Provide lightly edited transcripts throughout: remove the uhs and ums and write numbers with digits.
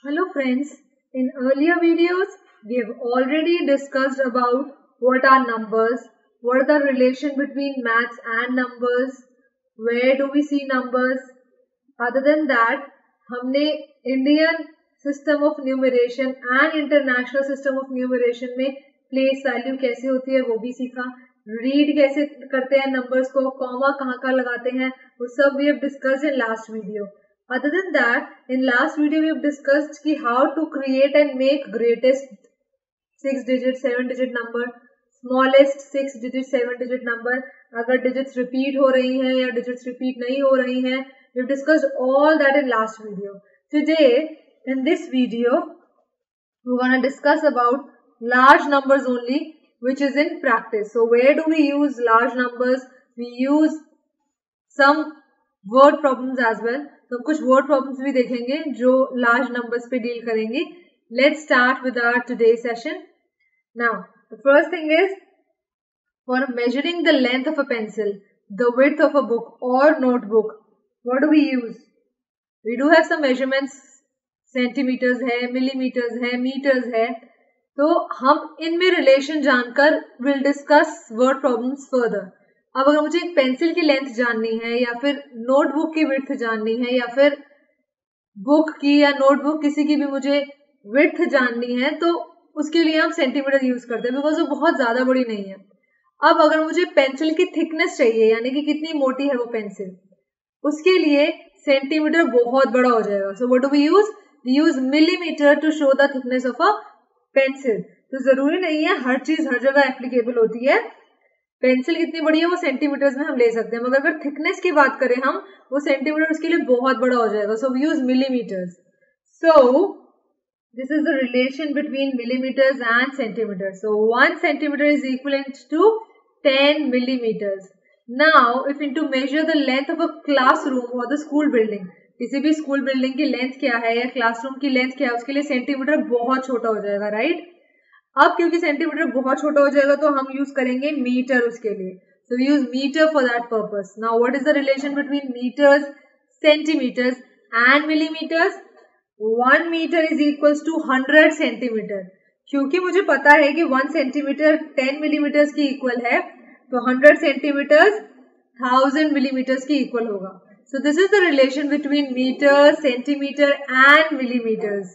Hello friends, in earlier videos we have already discussed about what are numbers, what are the relation between maths and numbers, where do we see numbers. Other than that, हमने Indian system of numeration and international system of numeration में place value कैसे होती है वो भी सीखा, read कैसे करते हैं numbers को, comma कहाँ कहाँ लगाते हैं वो सब we have discussed in last video. Other than that, in last video we have discussed ki how to create and make greatest 6-digit, 7-digit number, smallest 6-digit, 7-digit number. अगर digits repeat हो रही हैं या digits repeat नहीं हो रही हैं, we have discussed all that in last video. Today, in this video, we are going to discuss about large numbers only, which is in practice. So, where do we use large numbers? We use some word problems as well. तो कुछ word problems भी देखेंगे जो large numbers पे deal करेंगे. Let's start with our today session. Now the first thing is for measuring the length of a pencil, the width of a book और notebook, what do we use? We do have some measurements, centimetres है, millimetres है, metres है. तो हम इनमें relation जानकर will discuss word problems further. अब अगर मुझे एक पेंसिल की लेंथ जाननी है या फिर नोटबुक की विड्थ जाननी है या फिर बुक की या नोटबुक किसी की भी मुझे विड्थ जाननी है तो उसके लिए हम सेंटीमीटर यूज करते हैं बिकॉज वो बहुत ज्यादा बड़ी नहीं है. अब अगर मुझे पेंसिल की थिकनेस चाहिए यानी कि कितनी मोटी है वो पेंसिल, उसके लिए सेंटीमीटर बहुत बड़ा हो जाएगा. So what do we use? We use millimetre to show the thickness of a pencil. तो जरूरी नहीं है हर चीज हर जगह एप्लीकेबल होती है. पेंसिल कितनी बड़ी है वो सेंटीमीटर्स में हम ले सकते हैं, मगर अगर थिकनेस की बात करें हम, वो सेंटीमीटर उसके लिए बहुत बड़ा हो जाएगा. So we use millimetres. So this is the relation between millimetres and centimetres. So 1 centimetre is equivalent to 10 millimeters. Now, if you to measure the length of a classroom or the school building, किसी भी school building की length क्या है या classroom की length क्या है, उसके लिए सेंटीमीटर बहुत छोटा हो जाएगा, राइट? अब क्योंकि सेंटीमीटर बहुत छोटा हो जाएगा तो हम यूज करेंगे मीटर उसके लिए. So we use metre for that purpose. Now what is the relation between metres, centimetres and millimetres? 1 metre is equals to 100 centimetre. क्योंकि मुझे पता है कि 1 सेंटीमीटर 10 मिलीमीटर्स की इक्वल है, तो 100 सेंटीमीटर्स 1000 मिलीमीटर्स की इक्वल होगा. So this is the relation between metre, centimetre and millimetres.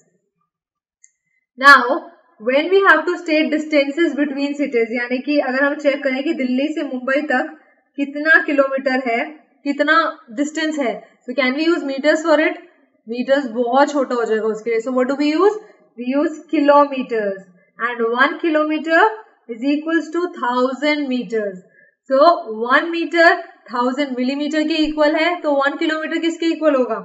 Now when we have to state distances between cities, यानी कि अगर हम चेक करें कि दिल्ली से मुंबई तक कितना किलोमीटर है, कितना डिस्टेंस है, so can we use meters for it? meters बहुत छोटा हो जाएगा उसके लिए. so what do we use? we use kilometers, and 1 kilometer is equals to 1000 meters. so 1 meter 1000 millimeter के इक्वल है, तो 1 किलोमीटर किसके इक्वल होगा?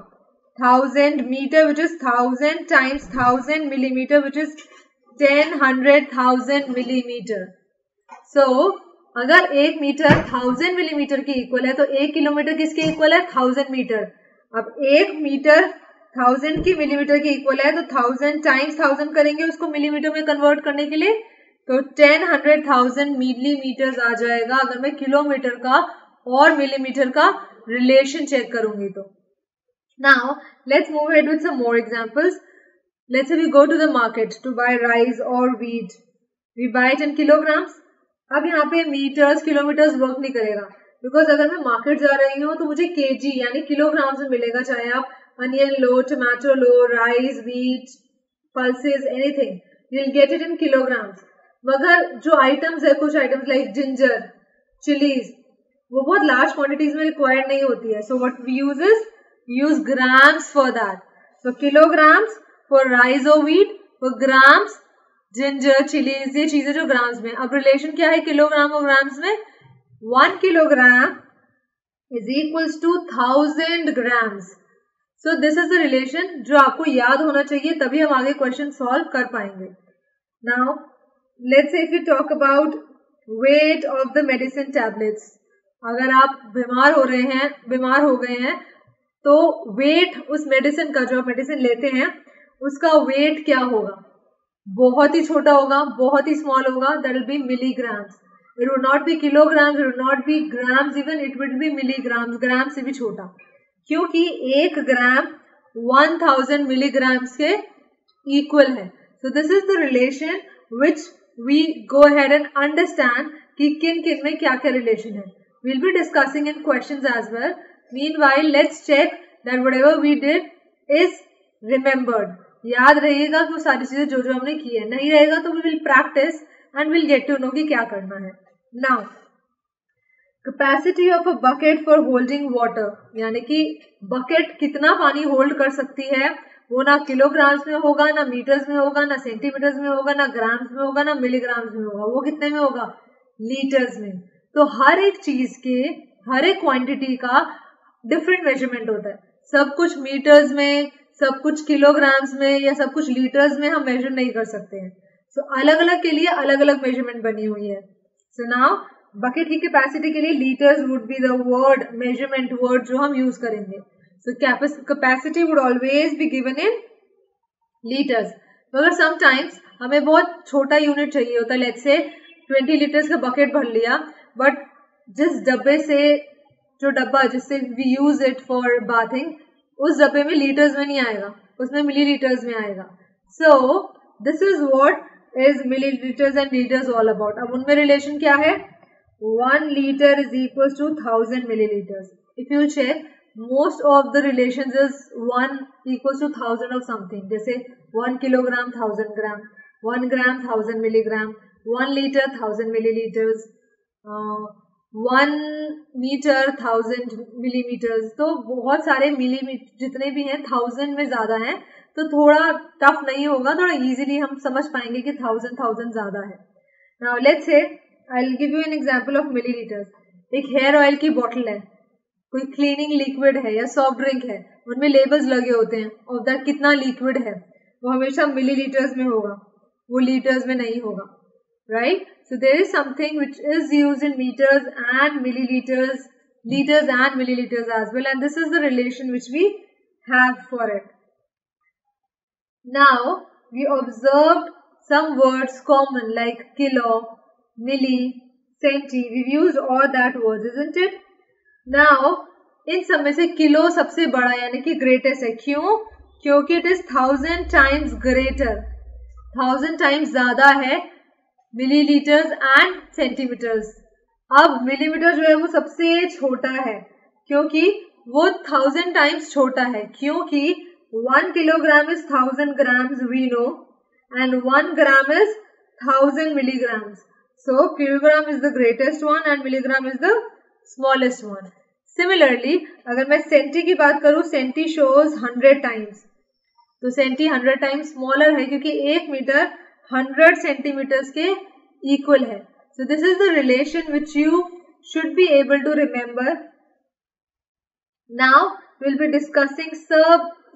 1000 meter, which is 1000 times 1000 millimeter, which is 10,100,000 millimetre. So अगर 1 मीटर 1000 मिलीमीटर के equal है तो 1 kilometre किसके इक्वल है? 1000 मीटर. अब 1 मीटर 1000 की मिलीमीटर के इक्वल है तो 1000 टाइम्स 1000 करेंगे उसको मिलीमीटर में कन्वर्ट करने के लिए, तो 10,100,000 मिलीमीटर आ जाएगा अगर मैं किलोमीटर का और मिलीमीटर का रिलेशन चेक करूंगी तो. Now let's move ahead with some more examples. Let's say we go to the market to buy rice or wheat. We buy it in kilograms. अब यहाँ पे meters, kilometers वर्क नहीं करेगा, because अगर मैं market जा रही हूँ तो मुझे kg यानी किलोग्राम में मिलेगा, चाहे आप onion low, tomato low, rice, wheat, pulses, anything, you'll get it in kilograms. मगर जो आइटम्स है, कुछ आइटम्स लाइक जिंजर, चिलीज, वो बहुत लार्ज क्वांटिटीज में रिक्वायर्ड नहीं होती है. So what we use is use grams for that. So kilograms for rice or wheat, for grams, ginger, chilies, ये चीजें जो ग्राम्स में. अब रिलेशन क्या है किलोग्राम और ग्राम्स में? 1 kilogram is equals to 1000 grams. So this is the relation जो आपको याद होना चाहिए, तभी हम आगे क्वेश्चन सॉल्व कर पाएंगे. Now let's say if we talk about weight of the medicine tablets. अगर आप बीमार हो गए हैं तो वेट उस मेडिसिन का, जो आप मेडिसिन लेते हैं उसका वेट क्या होगा? बहुत ही छोटा होगा, बहुत ही स्मॉल होगा. That will be milligrams. It would not be kilograms, it would not be grams even, it would be milligrams. Gram से भी छोटा, क्योंकि 1 ग्राम 1000 मिलीग्राम्स के इक्वल है. So this is the relation which we go ahead and understand कि किन किन में क्या क्या relation है. We'll be discussing in questions as well. Meanwhile, let's check that whatever we did is remembered. याद रहेगा कि वो सारी चीजें जो जो हमने की है. नहीं रहेगा तो we will practice and we'll get to know कि क्या करना है. Now, capacity of a bucket for holding water, यानी कि bucket कितना पानी hold कर सकती है, वो ना किलोग्राम्स में होगा, ना मीटर्स में होगा, ना सेंटीमीटर्स में होगा, ना ग्राम्स में होगा, ना मिलीग्राम्स में होगा. वो कितने में होगा? लीटर्स में. तो हर एक चीज के हर एक क्वांटिटी का डिफरेंट मेजरमेंट होता है. सब कुछ मीटर्स में, सब कुछ किलोग्राम्स में या सब कुछ लीटर्स में हम मेजर नहीं कर सकते हैं. सो अलग अलग के लिए अलग अलग मेजरमेंट बनी हुई है. सो नाउ बकेट की कैपेसिटी के लिए litres would be the word, measurement word जो हम यूज करेंगे. So capacity would always be given in liters. मगर sometimes हमें बहुत छोटा यूनिट चाहिए होता है. Let's say 20 लीटर्स का बकेट भर लिया, बट जिस डब्बे से, जो डब्बा जिससे we use it for bathing, उस डब्बे में लीटर्स में नहीं आएगा, उसमें मिलीलीटर्स में आएगा. So this is what is milliliters and liters all about. अब उनमें रिलेशन क्या है? 1 liter is equals to 1000 milliliters. If you check, most of the relations is 1 equals to 1000 of something. जैसे 1 kilogram 1000 gram, 1 gram 1000 milligram, 1 liter 1000 milliliters, 1 meter 1000 millimeters. तो बहुत सारे millimetre जितने भी हैं 1000 में ज्यादा हैं, तो थोड़ा टफ नहीं होगा, थोड़ा इजीली हम समझ पाएंगे कि 1000 ज्यादा है. Now let's say I'll give you an example of milliliters. एक हेयर ऑयल की बॉटल है, कोई क्लीनिंग लिक्विड है या सॉफ्ट ड्रिंक है, उनमें लेबल्स लगे होते हैं और दैट कितना लिक्विड है, वो हमेशा मिलीलीटर्स में होगा, वो लीटर्स में नहीं होगा. Right? So there is something which is used in metres and millilitres, litres and millilitres as well, and this is the relation which we have for it. Now we observed some words common like kilo, milli, centi. We've used all that words, isn't it? Now, इन सब में से kilo सबसे बड़ा यानी कि greatest है. क्यों? क्योंकि it is 1000 times greater, 1000 times ज्यादा है मिलीलीटर्स एंड सेंटीमीटर्स. अब मिलीमीटर जो है वो सबसे छोटा है क्योंकि वो 1000 टाइम्स छोटा है, क्योंकि 1 kilogram is 1000 grams we know and 1 gram is 1000 milligrams. So kilogram is the greatest one and milligram is the smallest one. Similarly, अगर मैं सेंटी की बात करूं, सेंटी shows 100 times. तो सेंटी 100 times smaller है क्योंकि 1 मीटर 100 सेंटीमीटर्स के equal है. So this is the relation which you should be able to remember. Now we'll be discussing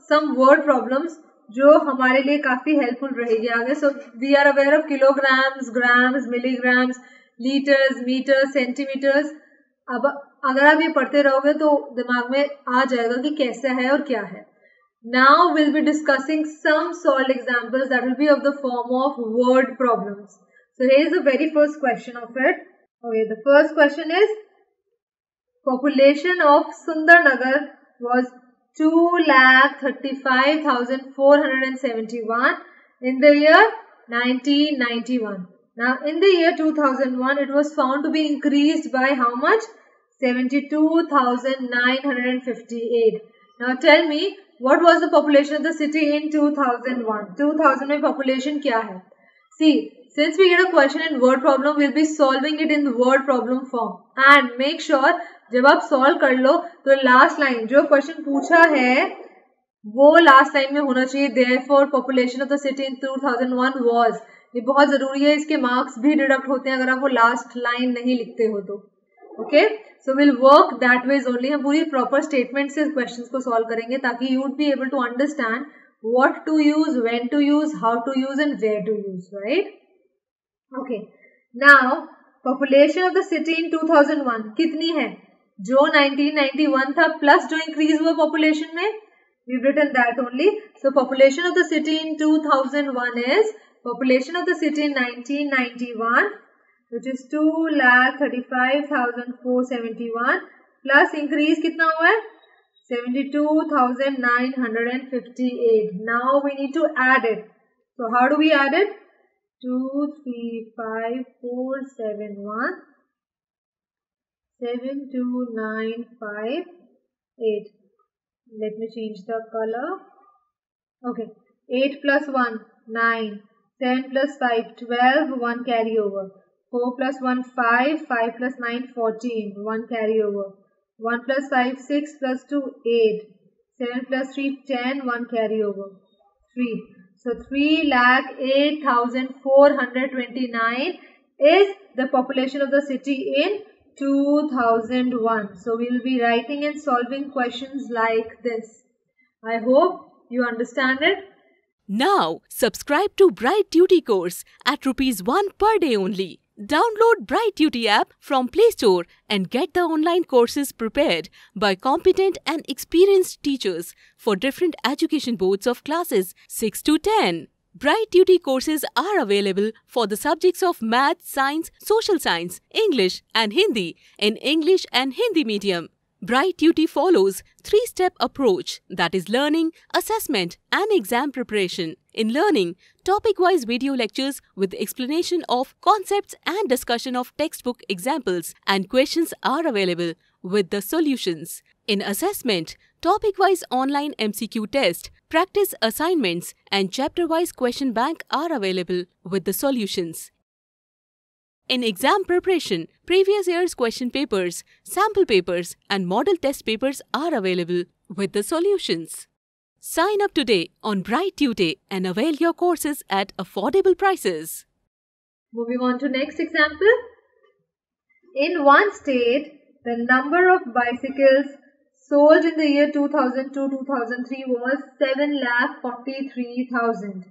some word problems जो हमारे लिए काफी हेल्पफुल रहेगी आगे. So we are aware of kilograms, grams, milligrams, litres, metres, centimetres. अब अगर आप ये पढ़ते रहोगे तो दिमाग में आ जाएगा कि कैसा है और क्या है. Now will be discussing some solved examples that will be of the form of word problems. So here is the very first question of it. Okay, the first question is population of Sundarnagar was 2,35,471 in the year 1991. Now in the year 2001 it was found to be increased by how much? 72,958. Now tell me, what was the population of the city in 2001? 2000 में population क्या है? See, since we get a question in word problem, we'll be solving it in the word problem form. And make sure जब आप solve कर लो तो last line जो question पूछा है वो लास्ट लाइन में होना चाहिए. Therefore, population of the city in 2001 was. ये बहुत जरूरी है, इसके मार्क्स भी डिडक्ट होते हैं अगर आप वो लास्ट लाइन नहीं लिखते हो तो. Okay, so will work that ways only. हम पूरी प्रॉपर स्टेटमेंट से क्वेश्चंस को सॉल्व करेंगे ताकि you would be able to understand what to use, when to use, how to use and where to use. Right? Okay, now population of the city in 2001 कितनी है? जो 1991 था plus जो increase हुआ population में, we've written that only. So population of the city in 2001 is population of the city in 1991, which is 2,35,471 plus increase कितना हुआ है? 72,958. Now we need to add it. So how do we add it? 2, 3, 5, 4, 7, 1, 7, 2, 9, 5, 8. Let me change the color. Okay. 8 plus 1, 9. 10 plus 5, 12, 1 carry over. 4 plus 1, 5, 5 plus 9, 14, 1 carry over. 1 plus 5, 6 plus 2, 8. 7 plus 3, 10, 1 carry over. 3. So 3,08,429 is the population of the city in 2001. So we will be writing and solving questions like this. I hope you understand it. Now, subscribe to Bright Duty course at ₹1 per day only. Download Bright Duty app from Play Store and get the online courses prepared by competent and experienced teachers for different education boards of classes 6 to 10. Bright Duty courses are available for the subjects of Math, Science, Social Science, English and Hindi in English and Hindi medium. Bright Duty follows 3-step approach, that is learning, assessment and exam preparation. In learning, topic-wise video lectures with explanation of concepts and discussion of textbook examples and questions are available with the solutions. In assessment, topic-wise online MCQ test, practice assignments and chapter-wise question bank are available with the solutions. In exam preparation, previous year's question papers, sample papers and model test papers are available with the solutions. Sign up today on Bright Duty and avail your courses at affordable prices. Moving on to next example. In one state, the number of bicycles sold in the year 2002-2003 was 7,43,000.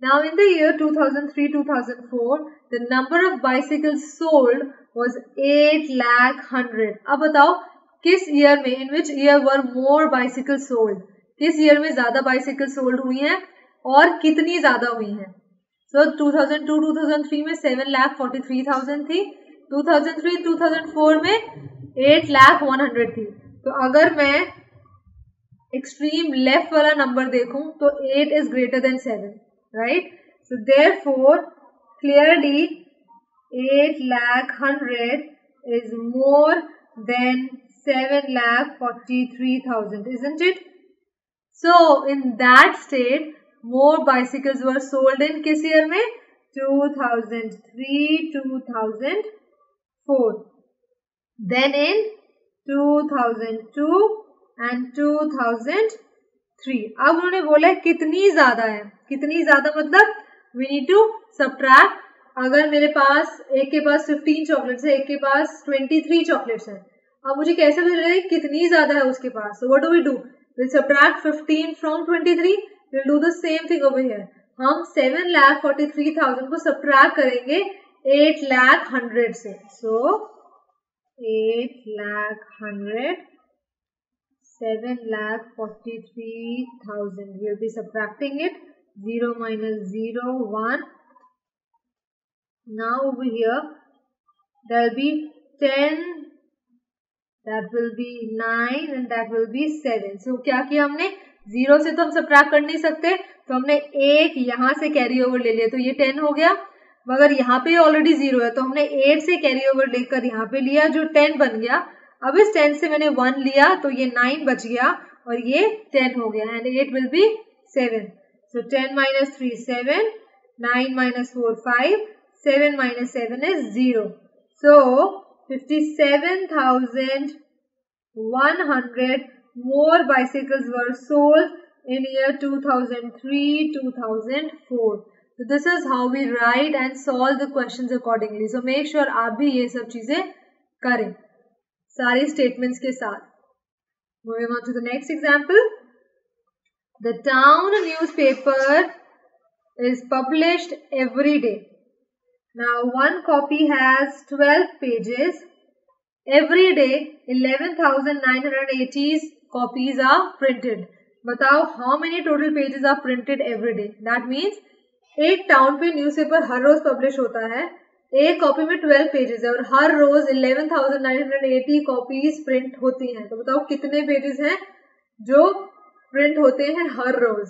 Now in the year 2003-2004, the number of bicycles sold was 8,100,000. अब बताओ किस year में, in which year were more bicycles sold? किस year में ज्यादा bicycles sold हुई हैं और कितनी ज्यादा हुई हैं? So 2002-2003 में 7,43,000 थी, 2003-2004 में 8,100,000 थी. तो अगर मैं extreme left वाला number देखूं तो 8 is greater than 7. Right? So therefore, clearly 8,100,000 is more than 7,43,000, isn't it? So in that state, more bicycles were sold in किस year में? 2003-2004. Then in 2002 and 2003. अब उन्होंने बोला है कितनी ज्यादा है. कितनी ज्यादा मतलब we need to subtract. अगर मेरे पास एक के पास 15 चॉकलेट्स है, एक के पास 23 चॉकलेट्स है. अब मुझे कैसे पता चलेगा कितनी ज्यादा है उसके पास? So what do we do? We'll subtract 15 from 23. We'll do the same thing over here. हम 7,43,000 को subtract करेंगे 8,100,000 से. So 8,100,000, 7,43,000. We'll be subtracting it. 0 minus 0, 1. Now over here, there will be 10, that will be 9 and that will be 7. So क्या किया हमने? 0 से तो हम subtract कर नहीं सकते, तो हमने एक यहाँ से carry over ले लिया, तो ये 10 हो गया. मगर यहाँ पे ऑलरेडी 0 है, तो हमने 8 से carry over लेकर यहाँ पे लिया, जो 10 बन गया. अब इस 10 से मैंने 1 लिया, तो ये 9 बच गया और ये 10 हो गया. And 8 will be 7. So 10 minus 3, 7. 9 minus 4, 5. 7 minus 7 is 0. So 57,100 more bicycles were sold in year 2003-2004. So this is how we write and solve the questions accordingly. So make sure आप भी ये सब चीजें करें सारी statements के साथ. Moving on to the next example. The town newspaper is published every day. Now one copy has 12 pages. Every day 11,980 copies are printed. बताओ how many total pages are printed every day? That means एक town पे newspaper हर रोज publish होता है. एक copy में 12 pages है और हर रोज 11,980 copies print होती हैं. तो बताओ कितने पेजेस हैं जो प्रिंट होते हैं हर रोज?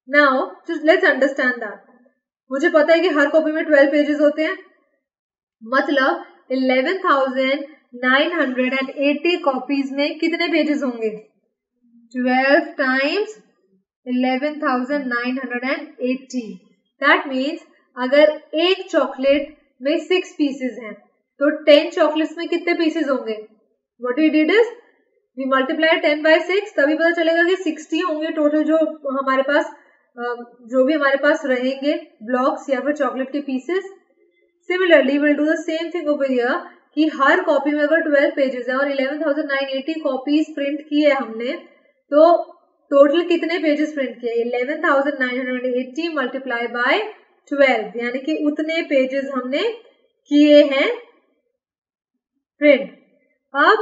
Now just let's understand that. मुझे पता है कि हर कॉपी में 12 पेजेस होते हैं, मतलब 11,980 कॉपीज में कितने पेजेस होंगे? 12 times 11,980. दैट मीन्स अगर एक चॉकलेट में 6 पीसेस हैं तो 10 चॉकलेट्स में कितने पीसेस होंगे? What we did is we multiply 10 by 6, तभी पता चलेगा कि 60 होंगे टोटल जो हमारे पास रहेंगे ब्लॉक्स या फिर चॉकलेट के pieces. Similarly will do the same thing over here कि हर कॉपी में अगर 12 पेजेस है और 11,980 कॉपीज प्रिंट की है हमने, तो टोटल कितने पेजेस प्रिंट किए? 11,980 मल्टीप्लाई बाय 12, यानी कि उतने पेजेस हमने किए हैं प्रिंट. अब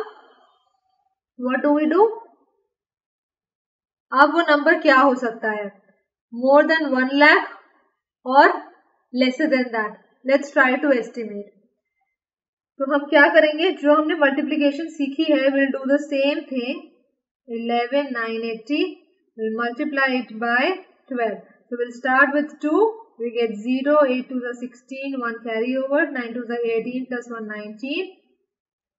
व्हाट डू वी डू? अब वो नंबर क्या हो सकता है? मोर देन 1 lakh और lesser than that? Let's try to estimate. तो हम क्या करेंगे, जो हमने मल्टीप्लीकेशन सीखी है will do the same thing. 11,980 we'll multiply it by 12. So we'll start with 2. We get 0, 8 to the 16, 1 carry over, 9 to the 18 plus 1, 19.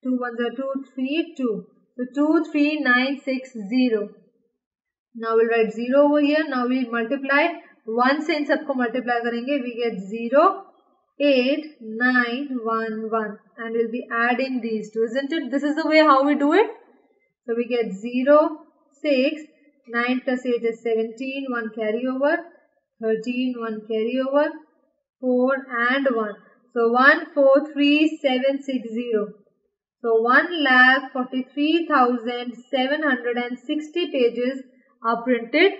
2 1 the 2, 3, 2. So 23960. Now we'll write 0 over here. Now we multiply 1 से इन सबको multiply करेंगे. We get 0, 8, 9, 1, 1, and we'll be adding these two, isn't it? This is the way how we do it. So we get 0, 6, 9 plus 8 is 17, 1 carry over, 13, 1 carry over, 4 and 1. So 143,760. So 1,43,760 pages are printed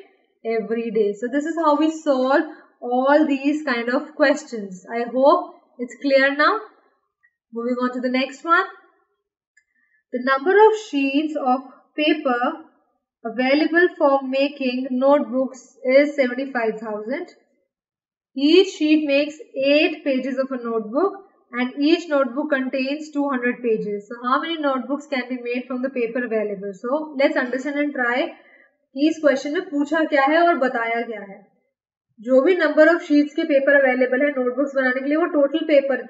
every day. So this is how we solve all these kind of questions. I hope it's clear now. Moving on to the next one. The number of sheets of paper available for making notebooks is 75,000. Each sheet makes 8 pages of a notebook and each notebook contains 200 pages. So how many notebooks can be made from the paper available? So let's understand and try कि इस question में पूछा क्या है और बताया क्या है. जो भी नंबर ऑफ शीट्स के पेपर अवेलेबल है नोटबुक्स बनाने के लिए, वो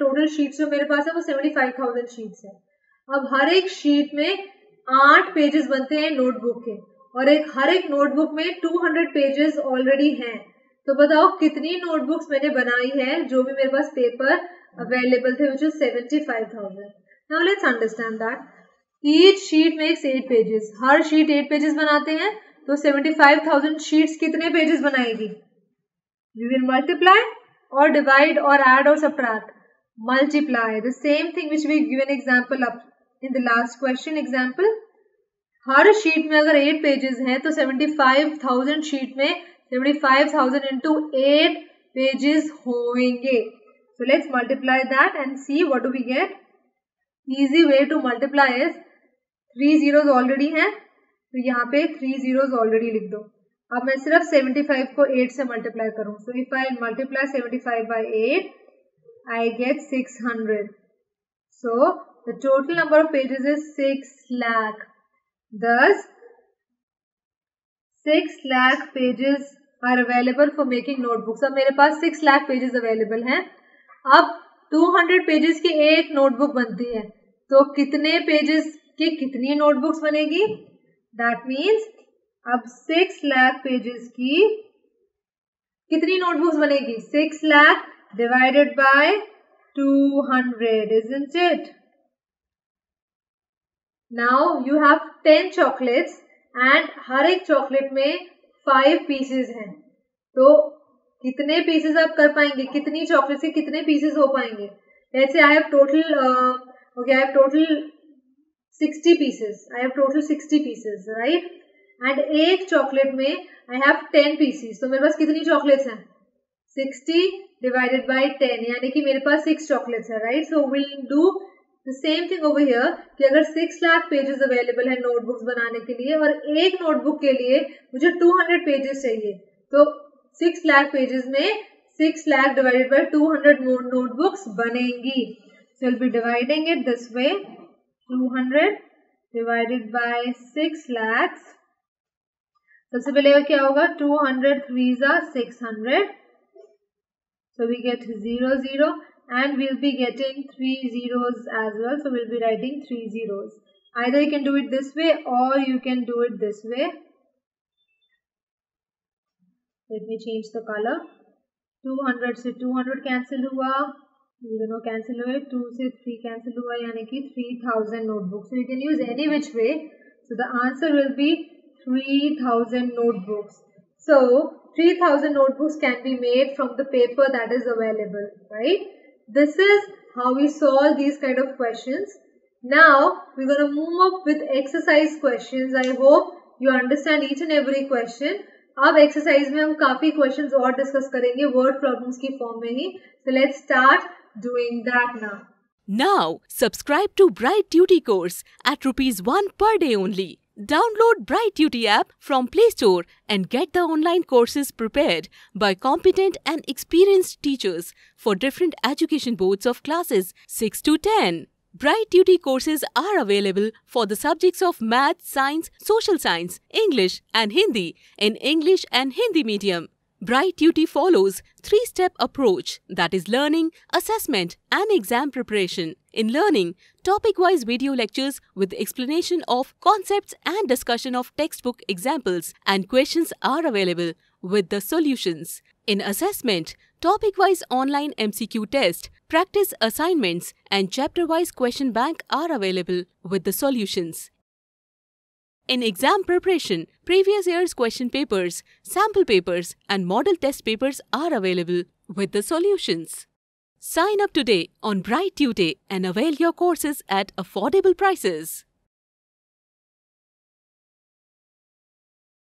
टोटल शीट्स जो मेरे पास है वो 75,000 शीट्स है. अब हर एक शीट में 8 पेजेस बनते हैं नोटबुक के और हर एक नोटबुक में 200 पेजेस ऑलरेडी हैं. तो बताओ कितनी नोटबुक्स मैंने बनाई है जो भी मेरे पास पेपर अवेलेबल थे, which is 75,000. Now let's understand that each sheet makes 8 pages. Her sheet 8 pages बनाते हैं, तो 75,000 शीट्स कितने पेजेस बनाएगी? We will multiply or divide or add or subtract. Multiply. The same thing which we given example up in the last question example. Her sheet में अगर 8 pages हैं तो 75,000 sheet में 75,000 into 8 pages होंगे. So let's multiply that and see what do we get. Easy way to multiply is 3 zeros already हैं, तो यहाँ पे 3 zeros already लिख दो. अब मैं सिर्फ 75 को 8 से मल्टीप्लाई करूँ. So if I multiply 75 by 8, I get 600. So the total number of pages is 6 lakh. Thus 6 lakh pages are available for making notebooks. अब मेरे पास 6 lakh pages available हैं. अब 200 पेजेस की एक नोटबुक बनती है, तो कितने पेजेस की कितनी नोटबुक्स बनेगी? दैट मीन्स अब 6 लाख पेजेस की कितनी नोटबुक्स बनेगी? 6 lakh divided by 200, isn't it? Now you have 10 chocolates and हर एक चॉकलेट में 5 पीसेस हैं, तो कितने पीसेस आप कर पाएंगे? कितनी चॉकलेट से कितने पीसेस हो पाएंगे? Let's say I have total 60 pieces. I have total 60 pieces, right? And एक चॉकलेट में I have 10 pieces. तो मेरे पास कितनी चॉकलेट्स हैं? 60 divided by 10, यानी कि मेरे पास 6 चॉकलेट्स है, right? So we'll do the same thing over here कि अगर 6 लाख पेजेस अवेलेबल है नोटबुक्स बनाने के लिए और एक नोटबुक के लिए मुझे 200 पेजेस चाहिए, तो 6 लाख पेजेस में 6 लाख divided by 200 नोटबुक्स बनेंगी. So we'll be dividing it this way. 200 divided by 6 lakhs. सबसे पहले क्या होगा 200 3s are 600. So we get 0 0 and we'll be getting 3 zeros as well. So we'll be writing 3 zeros. Either you can do it this way or you can do it this way. Let me change the color. 200 से 200 cancel हुआ, 0 cancel हुए, 2 से 3 cancel हुआ, यानी कि 3000 notebooks. So you can use any which way. So the answer will be 3000 notebooks. So 3000 notebooks can be made from the paper that is available, right? This is how we solve these kind of questions. Now we're going to move up with exercise questions. I hope you understand each and every question. अब exercise में हम काफी questions और discuss करेंगे word problems की form में ही. So let's start doing that now. Now, subscribe to Bright Duty course at ₹1 per day only. Download Bright Duty app from Play Store and get the online courses prepared by competent and experienced teachers for different education boards of classes 6 to 10. Bright Duty courses are available for the subjects of Math, Science, Social Science, English and Hindi in English and Hindi medium. Bright Duty follows 3-step approach, that is learning, assessment and exam preparation. In learning, topic-wise video lectures with explanation of concepts and discussion of textbook examples and questions are available with the solutions. In assessment, topic-wise online MCQ test, practice assignments and chapter-wise question bank are available with the solutions. In exam preparation, previous year's question papers, sample papers and model test papers are available with the solutions. Sign up today on Bright Tutor and avail your courses at affordable prices.